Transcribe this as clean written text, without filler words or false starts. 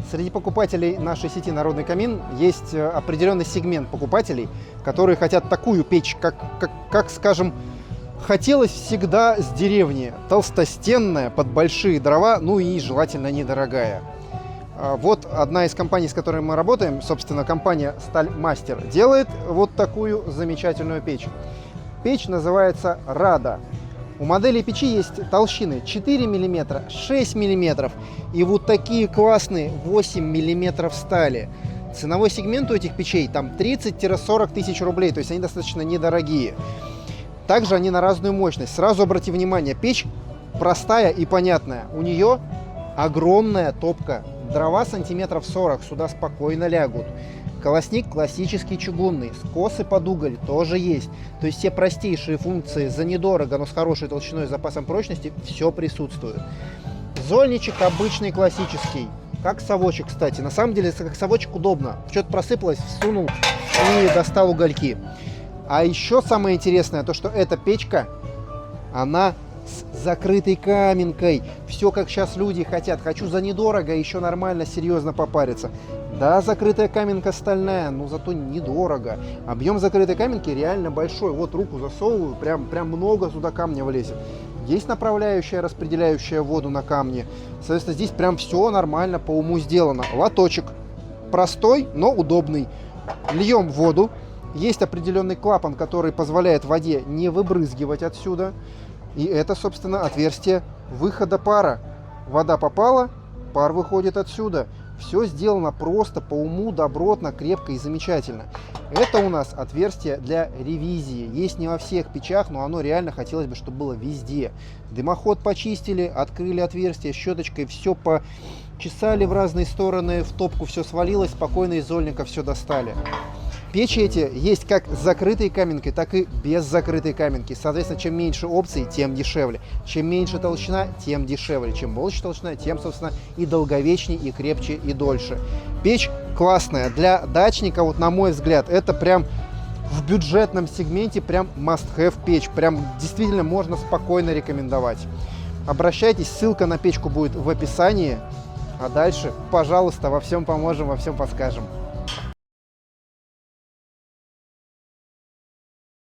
Среди покупателей нашей сети «Народный камин» есть определенный сегмент покупателей, которые хотят такую печь, как, скажем, хотелось всегда с деревни. Толстостенная, под большие дрова, ну и желательно недорогая. Вот одна из компаний, с которой мы работаем, собственно, компания «Стальмастер», делает вот такую замечательную печь. Печь называется «Рада». У моделей печи есть толщины 4 мм, 6 мм и вот такие классные 8 мм стали. Ценовой сегмент у этих печей там 30-40 тысяч рублей, то есть они достаточно недорогие. Также они на разную мощность. Сразу обрати внимание, печь простая и понятная. У нее огромная топка. Дрова сантиметров 40 сюда спокойно лягут. Колосник классический чугунный, скосы под уголь тоже есть. То есть все простейшие функции за недорого, но с хорошей толщиной и запасом прочности, все присутствует. Зольничек обычный классический, как совочек, кстати. На самом деле, как совочек удобно. Что-то просыпалось, всунул и достал угольки. А еще самое интересное, то что эта печка, она с закрытой каменкой. Все как сейчас люди хотят. Хочу за недорого, еще нормально, серьезно попариться. Да, закрытая каменка стальная, но зато недорого. Объем закрытой каменки реально большой. Вот руку засовываю, прям много сюда камня влезет. Есть направляющая, распределяющая воду на камне. Соответственно, здесь прям все нормально, по уму сделано. Лоточек простой, но удобный. Льем воду. Есть определенный клапан, который позволяет воде не выбрызгивать отсюда. И это, собственно, отверстие выхода пара. Вода попала, пар выходит отсюда. Все сделано просто, по уму, добротно, крепко и замечательно. Это у нас отверстие для ревизии. Есть не во всех печах, но оно реально хотелось бы, чтобы было везде. Дымоход почистили, открыли отверстие щеточкой, все почесали в разные стороны, в топку все свалилось, спокойно из зольника все достали. Печи эти есть как с закрытой каменкой, так и без закрытой каменки. Соответственно, чем меньше опций, тем дешевле. Чем меньше толщина, тем дешевле. Чем больше толщина, тем, собственно, и долговечнее, и крепче, и дольше. Печь классная. Для дачника, вот на мой взгляд, это прям в бюджетном сегменте прям must-have печь. Прям действительно можно спокойно рекомендовать. Обращайтесь, ссылка на печку будет в описании. А дальше, пожалуйста, во всем поможем, во всем подскажем.